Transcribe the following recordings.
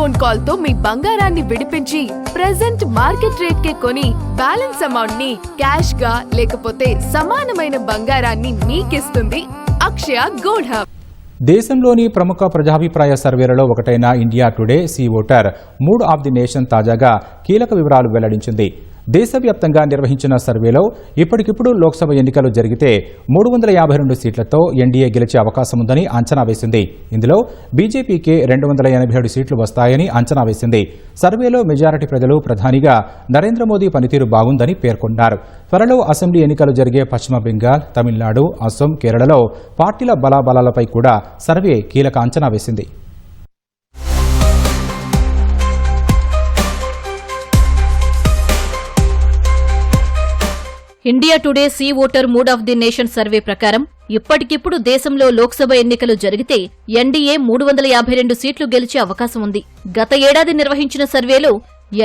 Phone call తో మీ బంగారాన్ని విడిపించి ప్రెజెంట్ మార్కెట్ రేట్ కే కొని బ్యాలెన్స్ అమౌంట్ ని క్యాష్ గా లేకపోతే సమానమైన బంగారాన్ని మీకిస్తుంది అక్షయ గోల్డ్ హబ్. దేశంలోని ప్రముఖ ప్రజాభిప్రాయ సర్వేలలో ఒకటైన India Today C voter mood of the nation తాజాగా కీలక వివరాలు వెల్లడించింది. దేశవ్యాప్తంగా నిర్వహించిన సర్వేలో ఇప్పటికిప్పుడు లోక్సభ ఎన్నికలు జరిగితే 352 సీట్లతో ఎన్డీఏ గెలిచే అవకాశముందని అంచనా వేసింది. ఇందులో బీజేపీకే 287 సీట్లు వస్తాయని అంచనా వేసింది. సర్వేలో మెజారిటీ ప్రజలు ప్రధానిగా నరేంద్ర మోదీ పనితీరు బాగుందని పేర్కొన్నారు. త్వరలో అసెంబ్లీ ఎన్నికలు జరిగే పశ్చిమ బెంగాల్, తమిళనాడు, అస్సాం, కేరళలో పార్టీల బలాబలాలపై కూడా సర్వే కీలక అంచనా వేసింది. India Today C voter mood of the nation survey ప్రకారం ఇప్పటికిప్పుడు దేశంలో లోక్సభ ఎన్నికలు జరిగితే ఎన్డీఏ 352 సీట్లు గెలిచే అవకాశం ఉంది. గత ఏడాది నిర్వహించిన సర్వేలో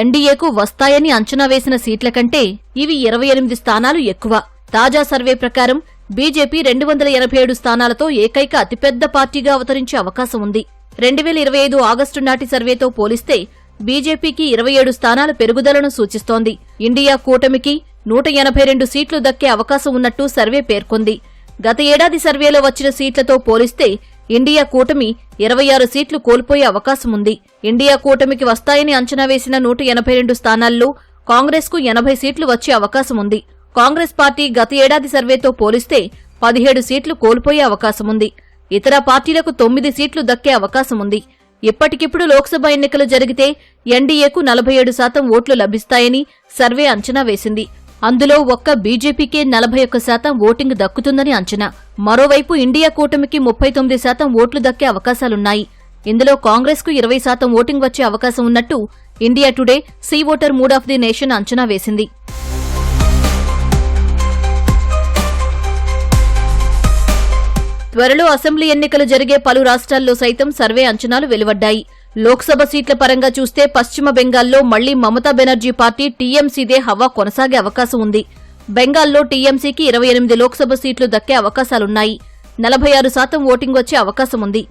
ఎన్డీఏకు వస్తాయని అంచనా వేసిన సీట్ల కంటే ఇవి 28 స్థానాలు ఎక్కువ. తాజా సర్వే ప్రకారం బీజేపీ 287 స్థానాలతో ఏకైక అతిపెద్ద పార్టీగా అవతరించే అవకాశం ఉంది. 2025 ఆగస్టు నాటి సర్వేతో పోలిస్తే బీజేపీకి 27 స్థానాల పెరుగుదలను సూచిస్తోంది. ఇండియా కూటమికి 182 సీట్లు దక్కే అవకాశం ఉన్నట్టు సర్వే పేర్కొంది. గత ఏడాది సర్వేలో వచ్చిన సీట్లతో పోలిస్తే ఇండియా కూటమి 26 సీట్లు కోల్పోయే అవకాశం ఉంది. ఇండియా కూటమికి వస్తాయని అంచనా వేసిన 182 స్థానాల్లో కాంగ్రెస్కు 80 సీట్లు వచ్చే అవకాశం ఉంది. కాంగ్రెస్ పార్టీ గత ఏడాది సర్వేతో పోలిస్తే 17 సీట్లు కోల్పోయే అవకాశముంది. ఇతర పార్టీలకు 9 సీట్లు దక్కే అవకాశముంది. ఇప్పటికిప్పుడు లోక్సభ ఎన్నికలు జరిగితే ఎన్డీఏకు 47% ఓట్లు లభిస్తాయని సర్వే అంచనా వేసింది. అందులో ఒక్క బీజేపీకే 41% ఓటింగ్ దక్కుతుందని అంచనా. మరోవైపు ఇండియా కూటమికి 39% ఓట్లు దక్కే అవకాశాలున్నాయి. ఇందులో కాంగ్రెస్కు 20% ఓటింగ్ వచ్చే అవకాశం ఉన్నట్టు India Today C voter mood of the nation అంచనా వేసింది. త్వరలో అసెంబ్లీ ఎన్నికలు జరిగే పలు రాష్ట్రాల్లో సైతం సర్వే అంచనాలు వెలువడ్డాయి. లోక్సభ సీట్ల పరంగా చూస్తే పశ్చిమ బెంగాల్లో మళ్లీ మమతా బెనర్జీ పార్టీ టీఎంసీదే హవా కొనసాగే అవకాశం ఉంది. బెంగాల్లో టీఎంసీకి 28 లోక్సభ సీట్లు దక్కే అవకాశాలున్నాయి. 46% ఓటింగ్ వచ్చే అవకాశం ఉంది.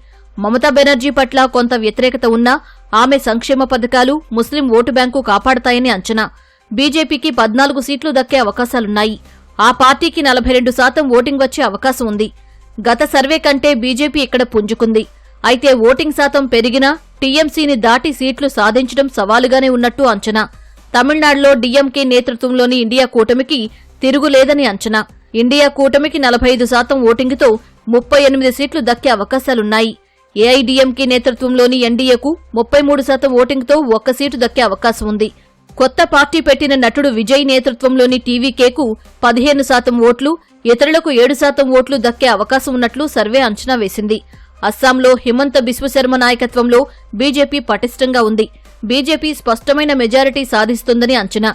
మమతా బెనర్జీ పట్ల కొంత వ్యతిరేకత ఉన్నా ఆమె సంక్షేమ పథకాలు ముస్లిం ఓటు బ్యాంకు కాపాడతాయని అంచనా. బీజేపీకి 14 సీట్లు దక్కే అవకాశాలున్నాయి. ఆ పార్టీకి 42% ఓటింగ్ వచ్చే అవకాశం ఉంది. గత సర్వే కంటే బీజేపీ ఇక్కడ పుంజుకుంది. అయితే ఓటింగ్ శాతం పెరిగినా టీఎంసీని దాటి సీట్లు సాధించడం సవాలుగానే ఉన్నట్టు అంచనా. తమిళనాడులో డీఎంకే నేతృత్వంలోని ఇండియా కూటమికి తిరుగులేదని అంచనా. ఇండియా కూటమికి 45% ఓటింగుతో 38 సీట్లు దక్కే అవకాశాలున్నాయి. ఏఐడీఎంకే నేతృత్వంలోని ఎన్డీఏకు 33% ఓటింగుతో 1 సీటు దక్కే అవకాశం ఉంది. కొత్త పార్టీ పెట్టిన నటుడు విజయ్ నేతృత్వంలోని టీవీకేకు 15% ఓట్లు, ఇతరులకు 7% ఓట్లు దక్కే అవకాశం ఉన్నట్లు సర్వే అంచనా వేసింది. అస్సాంలో హిమంత బిశ్వశర్మ నాయకత్వంలో బీజేపీ పటిష్టంగా ఉంది. బీజేపీ స్పష్టమైన మెజారిటీ సాధిస్తుందని అంచనా.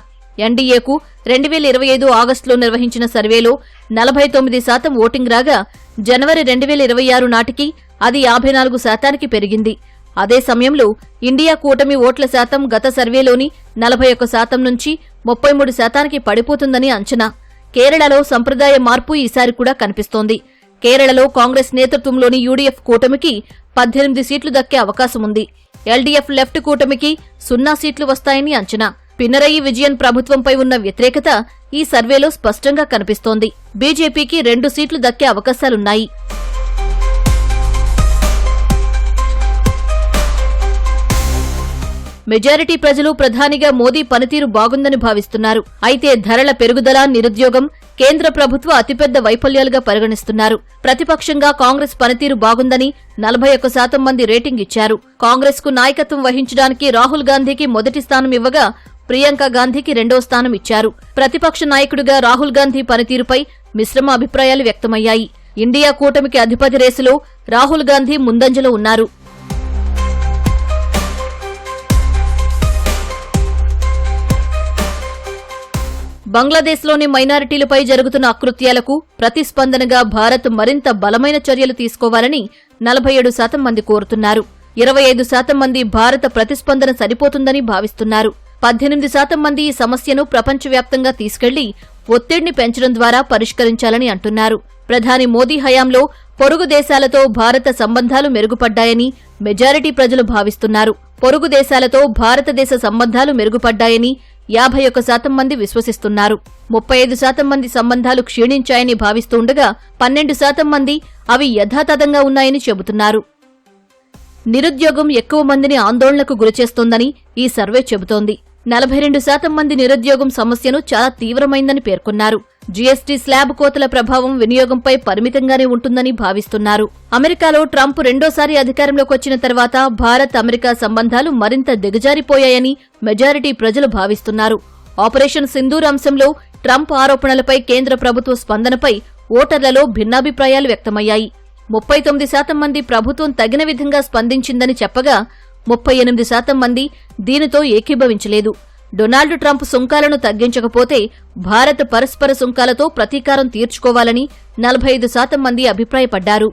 ఎన్డీఏకు 2025 ఆగస్టులో నిర్వహించిన సర్వేలో 49% ఓటింగ్ రాగా జనవరి 2026 నాటికి అది 54%కి పెరిగింది. అదే సమయంలో ఇండియా కూటమి ఓట్ల శాతం గత సర్వేలోని 41% నుంచి 33%కి పడిపోతుందని అంచనా. కేరళలో సంప్రదాయ మార్పు ఈసారి కూడా కనిపిస్తోంది. కేరళలో కాంగ్రెస్ నేతృత్వంలోని యూడీఎఫ్ కూటమికి 18 సీట్లు దక్కే అవకాశముంది. ఎల్డీఎఫ్ లెఫ్ట్ కూటమికి 0 సీట్లు వస్తాయని అంచనా. పినరయి విజయన్ ప్రభుత్వంపై ఉన్న వ్యతిరేకత ఈ సర్వేలో స్పష్టంగా కనిపిస్తోంది. బీజేపీకి 2 సీట్లు దక్కే అవకాశాలున్నాయి. మెజారిటీ ప్రజలు ప్రధానిగా మోదీ పనితీరు బాగుందని భావిస్తున్నారు. అయితే ధరల పెరుగుదల, నిరుద్యోగం కేంద్ర ప్రభుత్వ అతిపెద్ద వైఫల్యాలుగా పరిగణిస్తున్నారు. ప్రతిపక్షంగా కాంగ్రెస్ పనితీరు బాగుందని 41% మంది రేటింగ్ ఇచ్చారు. కాంగ్రెస్ కు నాయకత్వం వహించడానికి రాహుల్ గాంధీకి మొదటి స్థానం ఇవ్వగా ప్రియాంక గాంధీకి 2వ స్థానం ఇచ్చారు. ప్రతిపక్ష నాయకుడిగా రాహుల్ గాంధీ పనితీరుపై మిశ్రమ అభిప్రాయాలు వ్యక్తమయ్యాయి. ఇండియా కూటమికి అధిపతి రేసులో రాహుల్ గాంధీ ముందంజలో ఉన్నారు. బంగ్లాదేశ్లోని మైనారిటీలపై జరుగుతున్న అకృత్యాలకు ప్రతిస్పందనగా భారత్ మరింత బలమైన చర్యలు తీసుకోవాలని 47% మంది కోరుతున్నారు. 25% మంది భారత ప్రతిస్పందన సరిపోతుందని భావిస్తున్నారు. 18% మంది ఈ సమస్యను ప్రపంచవ్యాప్తంగా తీసుకెళ్లి ఒత్తిడిని పెంచడం ద్వారా పరిష్కరించాలని అంటున్నారు. ప్రధాని మోదీ హయాంలో పొరుగు దేశాలతో భారత సంబంధాలు మెరుగుపడ్డాయని మెజారిటీ ప్రజలు భావిస్తున్నారు. పొరుగు దేశాలతో భారతదేశ సంబంధాలు మెరుగుపడ్డాయని 51% మంది విశ్వసిస్తున్నారు. 35% మంది సంబంధాలు క్షీణించాయని భావిస్తుండగా 12% మంది అవి యథాతథంగా ఉన్నాయని చెబుతున్నారు. నిరుద్యోగం ఎక్కువ మందిని ఆందోళనకు గురిచేస్తోందని ఈ సర్వే చెబుతోంది. 42% మంది నిరుద్యోగం సమస్యను చాలా తీవ్రమైందని పేర్కొన్నారు. జీఎస్టీ స్లాబ్ కోతల ప్రభావం వినియోగంపై పరిమితంగానే ఉంటుందని భావిస్తున్నారు. అమెరికాలో ట్రంప్ రెండోసారి అధికారంలోకి వచ్చిన తర్వాత భారత్ అమెరికా సంబంధాలు మరింత దిగజారిపోయాయని మెజారిటీ ప్రజలు భావిస్తున్నారు. ఆపరేషన్ సింధూర్ అంశంలో ట్రంప్ ఆరోపణలపై కేంద్ర ప్రభుత్వ స్పందనపై ఓటర్లలో భిన్నాభిప్రాయాలు వ్యక్తమయ్యాయి. 39% మంది ప్రభుత్వం తగిన విధంగా స్పందించిందని చెప్పగా 38% మంది దీనితో ఏకీభవించలేదు. డొనాల్డ్ ట్రంప్ సుంకాలను తగ్గించకపోతే భారత్ పరస్పర సుంకాలతో ప్రతీకారం తీర్చుకోవాలని 45% మంది అభిప్రాయపడ్డారు.